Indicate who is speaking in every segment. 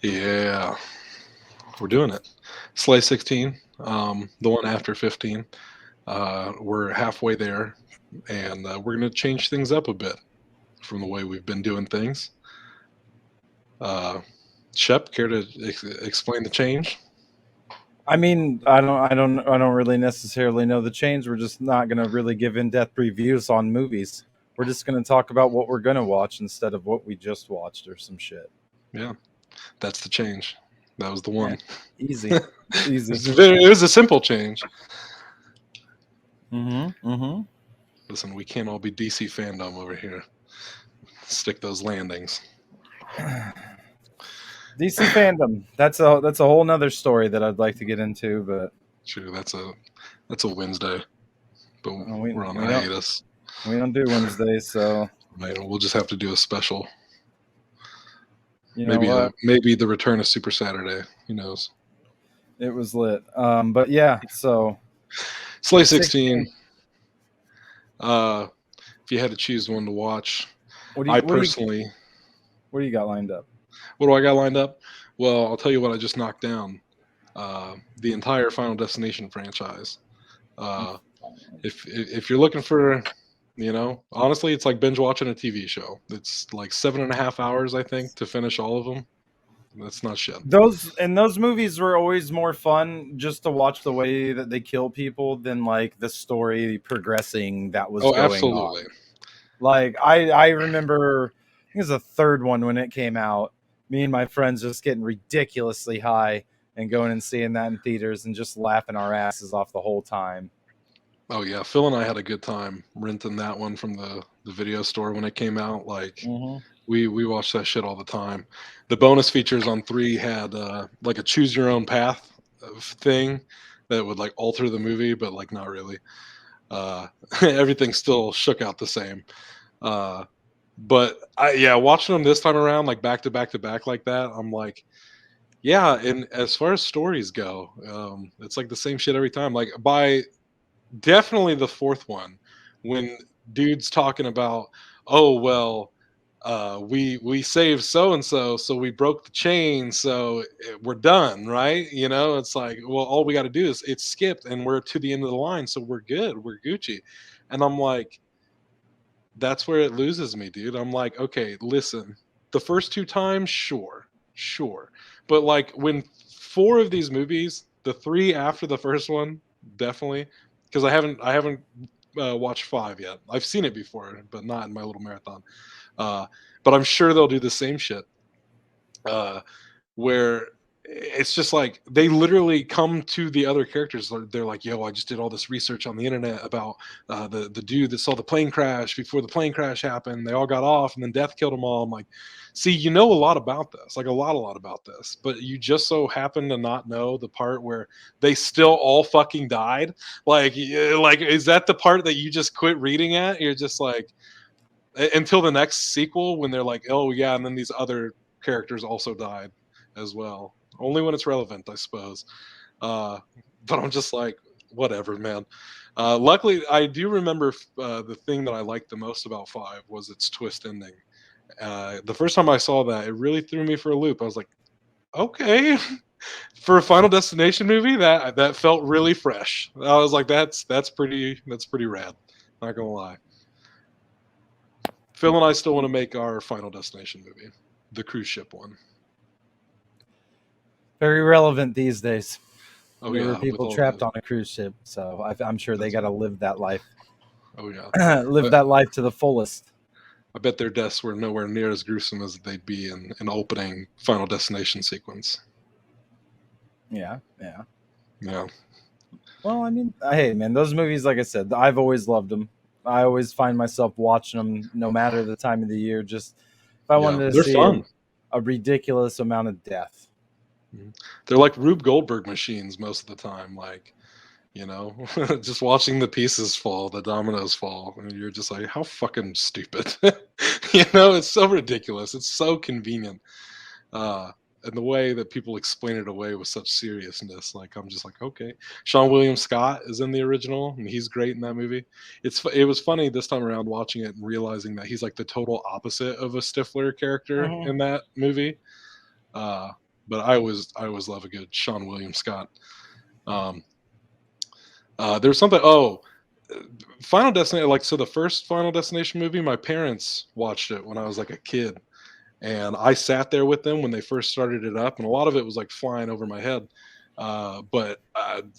Speaker 1: Yeah, we're doing it. Slay 16, the one after 15. We're halfway there, and we're going to change things up a bit from the way we've been doing things. Uh, Shep, care to explain the change?
Speaker 2: I mean, I don't really necessarily know the change. We're just not going to really give in-depth reviews on movies. We're just going to talk about what we're going to watch instead of what we just watched or some shit.
Speaker 1: Yeah, that's the change. That was the
Speaker 2: Yeah,
Speaker 1: one.
Speaker 2: easy, easy.
Speaker 1: It was a simple change.
Speaker 2: Mm-hmm.
Speaker 1: Listen, we can't all be DC fandom over here. Stick those landings.
Speaker 2: DC fandom. That's a whole nother story that I'd like to get into, but
Speaker 1: True, that's a Wednesday, but we're on
Speaker 2: we
Speaker 1: hiatus.
Speaker 2: don't do Wednesdays, so
Speaker 1: Right, we'll just have to do a special.
Speaker 2: you know what?
Speaker 1: Maybe the return of Super Saturday. Who knows?
Speaker 2: It was lit. But yeah, so
Speaker 1: Slay 16.
Speaker 2: 16.
Speaker 1: Uh, if you had to choose one to watch,
Speaker 2: What do
Speaker 1: I
Speaker 2: you
Speaker 1: personally,
Speaker 2: what do you got lined up?
Speaker 1: what do I got lined up? Well, I'll tell you what I just knocked down. The entire Final Destination franchise. Uh, if you're looking for, honestly, it's like binge watching a TV show. It's like 7.5 hours, I think, to finish all of them. That's not shit.
Speaker 2: Those movies were always more fun just to watch the way that they kill people than like the story progressing that was
Speaker 1: Oh,
Speaker 2: going
Speaker 1: absolutely.
Speaker 2: on. Like I remember I think it was the third one when it came out. Me and my friends just getting ridiculously high and going and seeing that in theaters and just laughing our asses off the whole time.
Speaker 1: Oh yeah, Phil and I had a good time renting that one from the video store when it came out. Like
Speaker 2: Hmm.
Speaker 1: we watched that shit all the time. The bonus features on 3 had like a choose your own path thing that would like alter the movie, but like not really. Everything still shook out the same. Uh, but yeah, watching them this time around, like back to back to back like that, I'm like, yeah. And as far as stories go, it's like the same shit every time. Like by definitely the fourth one, when dude's talking about, oh well, we saved so and so, so we broke the chain, so we're done, right? It's like, well, all we got to do is it's skipped, and we're to the end of the line, so we're good, we're Gucci. And I'm like, that's where it loses me, dude. I'm like, okay, listen, the first two times, sure, but like when four of these movies, the three after the first one, definitely, because I haven't watched five yet. I've seen it before, but not in my little marathon. Uh, but I'm sure they'll do the same shit. Uh, where it's just like they literally come to the other characters. They're like, "Yo, I just did all this research on the internet about the dude that saw the plane crash before the plane crash happened. They all got off, and then death killed them all." I'm like, "See, you know a lot about this, like a lot about this, but you just so happen to not know the part where they still all fucking died. Like, like is that the part that you just quit reading at? You're just like." Until the next sequel when they're like, oh yeah, and then these other characters also died as well. Only when it's relevant, I suppose. Uh, but I'm just like, whatever, man. Luckily, I do remember the thing that I liked the most about five was its twist ending. The first time I saw that, it really threw me for a loop. I was like, okay, for a Final Destination movie, that felt really fresh. I was like, that's pretty rad. Not gonna lie. Phil and I still want to make our Final Destination movie, the cruise ship one.
Speaker 2: Very relevant these days.
Speaker 1: Oh
Speaker 2: There were
Speaker 1: yeah, with
Speaker 2: people
Speaker 1: all the
Speaker 2: trapped on a cruise ship, so I'm sure they
Speaker 1: that's
Speaker 2: got to live that life,
Speaker 1: oh yeah.
Speaker 2: live
Speaker 1: I,
Speaker 2: that life to the fullest.
Speaker 1: I bet their deaths were nowhere near as gruesome as they'd be in an opening Final Destination sequence.
Speaker 2: Yeah, yeah.
Speaker 1: Yeah,
Speaker 2: Well, I mean, hey, man, those movies, like I said, I've always loved them. I always find myself watching them, no matter the time of the year. Just if I
Speaker 1: yeah,
Speaker 2: wanted to
Speaker 1: they're
Speaker 2: see
Speaker 1: fun.
Speaker 2: a ridiculous amount of death.
Speaker 1: Mhm. They're like Rube Goldberg machines most of the time. Like, just watching the pieces fall, the dominoes fall, and you're just like, how fucking stupid. It's so ridiculous. It's so convenient. uh, and the way that people explain it away with such seriousness, like I'm just like, okay. Sean William Scott is in the original, and he's great in that movie. It was funny this time around watching it and realizing that he's like the total opposite of a Stifler character
Speaker 2: Hmm.
Speaker 1: in that movie. but I always love a good Sean William Scott. Um, there's something. Oh, Final Destination. Like, so the first Final Destination movie, my parents watched it when I was like a kid, and I sat there with them when they first started it up, and a lot of it was like flying over my head. But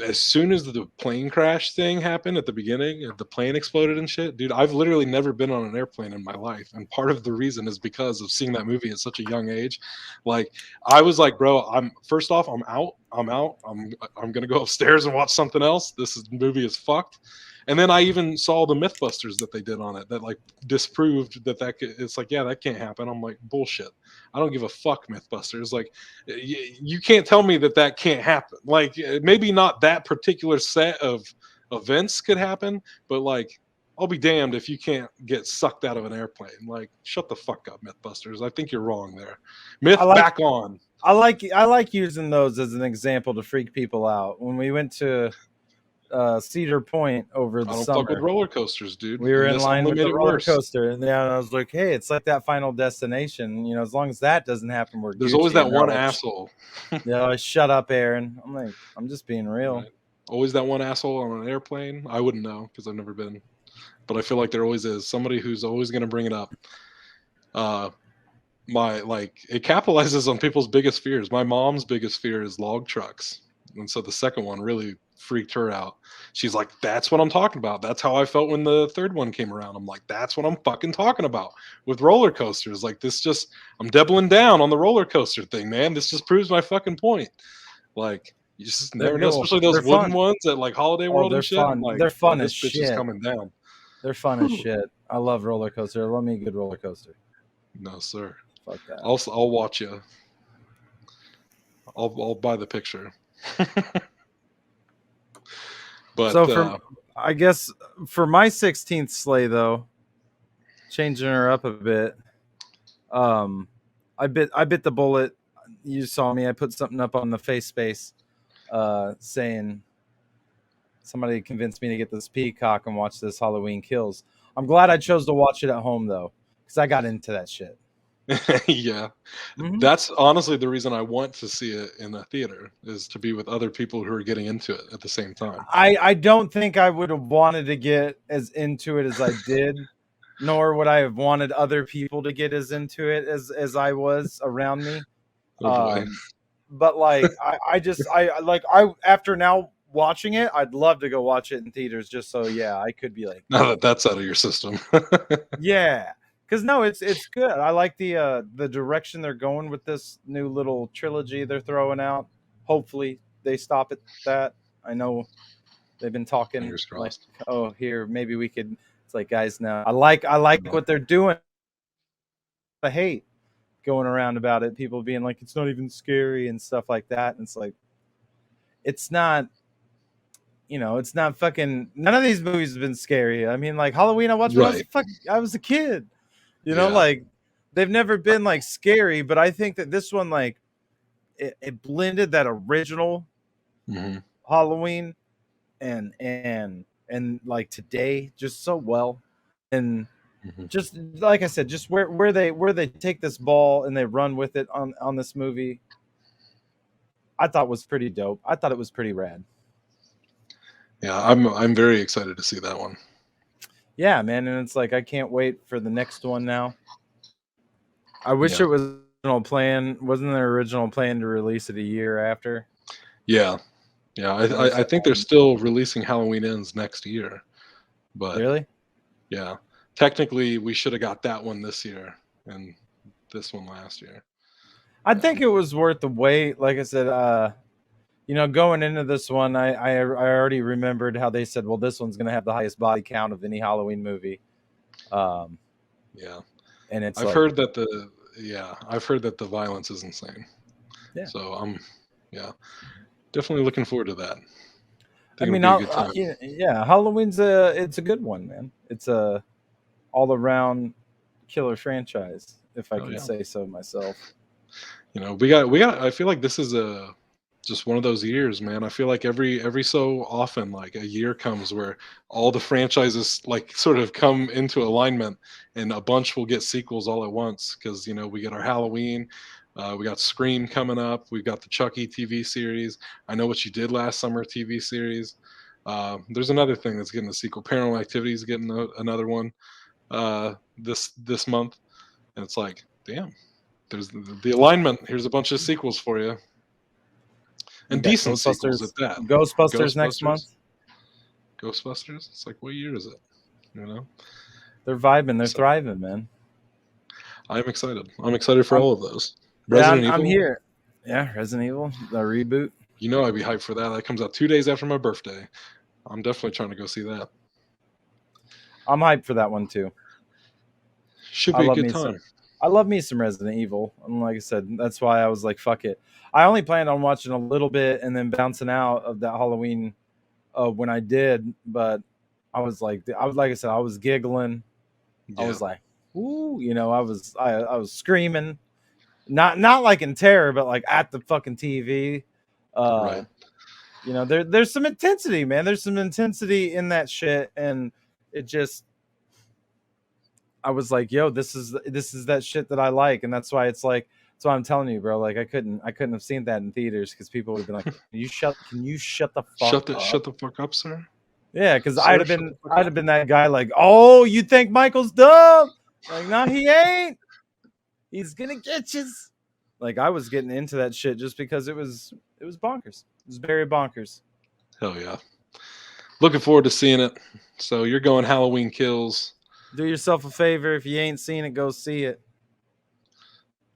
Speaker 1: as soon as the plane crash thing happened at the beginning, the plane exploded and shit, dude, I've literally never been on an airplane in my life, and part of the reason is because of seeing that movie at such a young age. Like, I was like, bro, I'm first off, I'm out, I'm gonna go upstairs and watch something else. Movie is fucked. And then I even saw the MythBusters that they did on it that like disproved it's like, yeah, that can't happen. I'm like, bullshit. I don't give a fuck, MythBusters. Like, you can't tell me that that can't happen. Like, maybe not that particular set of events could happen, but like, I'll be damned if you can't get sucked out of an airplane. Like, shut the fuck up, MythBusters. I think you're wrong there.
Speaker 2: I
Speaker 1: Myth
Speaker 2: like
Speaker 1: back on.
Speaker 2: I like using those as an example to freak people out. When we went to Cedar Point over
Speaker 1: I
Speaker 2: the
Speaker 1: don't fuck with
Speaker 2: summer,
Speaker 1: roller coasters, dude.
Speaker 2: we were
Speaker 1: And
Speaker 2: in
Speaker 1: this
Speaker 2: line
Speaker 1: only
Speaker 2: with
Speaker 1: made
Speaker 2: the
Speaker 1: it
Speaker 2: roller
Speaker 1: worse.
Speaker 2: coaster, and yeah, I was like, "Hey, it's like that Final Destination. You know, as long as that doesn't happen, we're
Speaker 1: There's always
Speaker 2: Gucci."
Speaker 1: that
Speaker 2: And they're
Speaker 1: one
Speaker 2: like,
Speaker 1: asshole.
Speaker 2: Shut up, Aaron." I'm like, "I'm just being real."
Speaker 1: Right. Always that one asshole on an airplane. I wouldn't know because I've never been, but I feel like there always is somebody who's always going to bring it up. Uh, my like it capitalizes on people's biggest fears. My mom's biggest fear is log trucks, and so the second one really freaked her out. She's like, "That's what I'm talking about. That's how I felt when the third one came around." I'm like, "That's what I'm fucking talking about with roller coasters. Like, this just I'm doubling down on the roller coaster thing, man. This just proves my fucking point." Like, you just
Speaker 2: They're
Speaker 1: never know,
Speaker 2: cool.
Speaker 1: especially those
Speaker 2: They're
Speaker 1: wooden
Speaker 2: fun.
Speaker 1: ones at like Holiday
Speaker 2: Oh,
Speaker 1: World
Speaker 2: they're
Speaker 1: and shit. I'm
Speaker 2: fun.
Speaker 1: like,
Speaker 2: They're
Speaker 1: "Oh,
Speaker 2: fun as
Speaker 1: this bitch is
Speaker 2: shit.
Speaker 1: coming down."
Speaker 2: They're fun as shit. I love roller coaster. I love me a good roller coaster.
Speaker 1: No, sir.
Speaker 2: Fuck that.
Speaker 1: I'll watch you. I'll buy the picture.
Speaker 2: So
Speaker 1: But
Speaker 2: I guess for my 16th sleigh though, changing her up a bit. Um, I bit the bullet. You saw me. I put something up on the face space, saying somebody convinced me to get this Peacock and watch this Halloween Kills. I'm glad I chose to watch it at home though, because I got into that shit.
Speaker 1: yeah,
Speaker 2: Mm-hmm.
Speaker 1: that's honestly the reason I want to see it in a theater is to be with other people who are getting into it at the same time.
Speaker 2: I don't think I would have wanted to get as into it as I did, nor would I have wanted other people to get as into it as I was around me.
Speaker 1: Oh boy.
Speaker 2: Um, but like I after now watching it, I'd love to go watch it in theaters just so yeah, I could be like,
Speaker 1: Now that that's out of your system.
Speaker 2: yeah, because no, it's good. I like the direction they're going with this new little trilogy they're throwing out. Hopefully they stop at that. I know they've been talking
Speaker 1: Fingers
Speaker 2: like,
Speaker 1: crossed.
Speaker 2: oh, here maybe we could. It's like, guys, now I like
Speaker 1: No.
Speaker 2: what they're doing. I hate going around about it. People being like, it's not even scary and stuff like that. And it's like, it's not. It's not fucking. None of these movies have been scary. I mean, like Halloween, I watched when
Speaker 1: Right.
Speaker 2: I was a kid.
Speaker 1: Yeah.
Speaker 2: Like they've never been like scary, but I think that this one like it blended that original
Speaker 1: hmm
Speaker 2: Halloween and like today just so well. And
Speaker 1: hmm
Speaker 2: just like I said, just where they take this ball and they run with it on this movie, I thought was pretty dope. I thought it was pretty rad.
Speaker 1: Yeah, I'm very excited to see that one.
Speaker 2: Yeah, man, and it's like I can't wait for the next one now. I wish
Speaker 1: Yeah.
Speaker 2: it was original plan. Wasn't their original plan to release it a year after?
Speaker 1: Yeah. Yeah. I,
Speaker 2: And it's
Speaker 1: I I think they're still releasing Halloween Ends next year, but
Speaker 2: really.
Speaker 1: yeah, technically we should have got that one this year and this one last year.
Speaker 2: I
Speaker 1: Yeah.
Speaker 2: think it was worth the wait. Like I said, going into this one, I already remembered how they said, well, this one's going to have the highest body count of any Halloween movie. Um,
Speaker 1: Yeah.
Speaker 2: and it's
Speaker 1: I've
Speaker 2: like,
Speaker 1: heard that I've heard that the violence is insane.
Speaker 2: yeah.
Speaker 1: So I'm yeah, definitely looking forward to that. I
Speaker 2: I
Speaker 1: think it'll
Speaker 2: mean,
Speaker 1: be a good time.
Speaker 2: yeah, Halloween's it's a good one, man. It's a all around killer franchise, if I
Speaker 1: Oh
Speaker 2: could
Speaker 1: yeah.
Speaker 2: say so myself.
Speaker 1: We got I feel like this is a just one of those years, man. I feel like every so often like a year comes where all the franchises like sort of come into alignment and a bunch will get sequels all at once because we get our Halloween, We got Scream coming up. We've got the Chucky TV series. I Know What You Did Last Summer TV series. There's another thing that's getting a sequel. Paranormal Activity is getting another one this month, and it's like, damn, there's the alignment. Here's a bunch of sequels for you,
Speaker 2: You
Speaker 1: and
Speaker 2: got
Speaker 1: decent sequels at that.
Speaker 2: Ghostbusters next month.
Speaker 1: Ghostbusters. It's like, what year is it? You know,
Speaker 2: They're vibing. They're
Speaker 1: So-
Speaker 2: thriving, man.
Speaker 1: I'm excited. I'm excited for
Speaker 2: I'm-
Speaker 1: all of those.
Speaker 2: Yeah,
Speaker 1: Resident
Speaker 2: I'm
Speaker 1: Evil.
Speaker 2: here. Yeah, Resident Evil, the reboot.
Speaker 1: You know, I'd be hyped for that. That comes out 2 days after my birthday. I'm definitely trying to go see that.
Speaker 2: I'm hyped for that one too.
Speaker 1: Should
Speaker 2: I
Speaker 1: be a
Speaker 2: love
Speaker 1: good
Speaker 2: me
Speaker 1: time.
Speaker 2: I love me some Resident Evil. And like I said, that's why I was like, fuck it. I only planned on watching a little bit and then bouncing out of that Halloween when I did. But I was like I said, I was giggling. I
Speaker 1: Yeah.
Speaker 2: was like, ooh, I was screaming. Not like in terror, but like at the fucking TV.
Speaker 1: Right.
Speaker 2: There's some intensity, man. There's some intensity in that shit, and it just I was like, yo, this is that shit that I like, and that's why that's why I'm telling you, bro. Like I couldn't have seen that in theaters because people would have been like, can you shut the fuck up?
Speaker 1: Shut the fuck up, sir.
Speaker 2: Yeah, because
Speaker 1: Sir,
Speaker 2: I'd
Speaker 1: shut
Speaker 2: have been that guy like, oh, you think Michael's dumb? Like, no, he ain't. He's gonna get you. Like I was getting into that shit just because it was bonkers. It was very bonkers.
Speaker 1: Hell yeah. Looking forward to seeing it. So you're going Halloween Kills.
Speaker 2: Do yourself a favor, if you ain't seen it, go see it.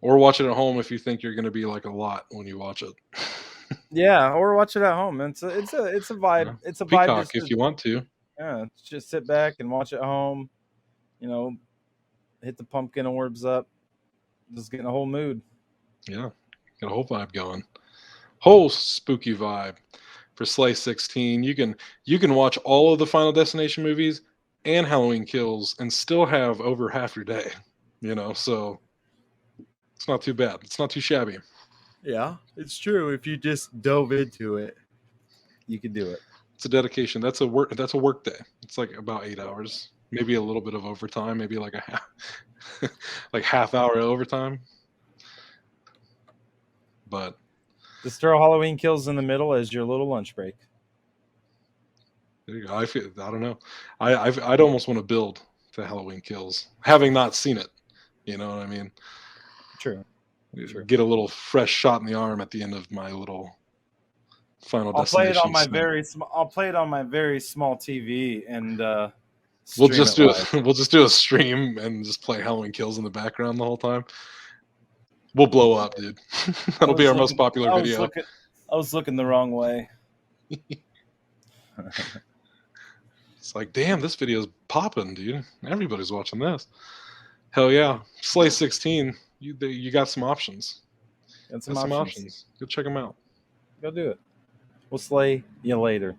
Speaker 1: Or watch it at home if you think you're gonna be like a lot when you watch it.
Speaker 2: Yeah, or watch it at home. It's a vibe.
Speaker 1: Yeah.
Speaker 2: It's a
Speaker 1: Peacock
Speaker 2: vibe.
Speaker 1: if you want to.
Speaker 2: Yeah, just sit back and watch it at home. Hit the pumpkin orbs up. Just getting a whole mood.
Speaker 1: Yeah. Got a whole vibe going. Whole spooky vibe. For Slay 16, you can watch all of the Final Destination movies and Halloween Kills and still have over half your day. So it's not too bad. It's not too shabby.
Speaker 2: Yeah, it's true. If you just dove into it, you could do it.
Speaker 1: It's a dedication. That's a work day. It's like about 8 hours. Maybe a little bit of overtime, maybe like a half hour overtime. But
Speaker 2: just throw Halloween Kills in the middle as your little lunch break.
Speaker 1: There you go. I don't know. I'd almost want to build to Halloween Kills, having not seen it. You know what I mean?
Speaker 2: True.
Speaker 1: Get a little fresh shot in the arm at the end of my little Final
Speaker 2: I'll play
Speaker 1: Destination.
Speaker 2: I'll play it on my very small TV and
Speaker 1: we'll just do a stream and just play Halloween Kills in the background the whole time. We'll blow up, dude. That'll be our most popular video.
Speaker 2: I was looking the wrong way.
Speaker 1: It's like, damn, this video's popping, dude. Everybody's watching this. Hell yeah. Slay 16, you got some options.
Speaker 2: Got some options.
Speaker 1: Go check them out.
Speaker 2: Go do it. We'll slay you later.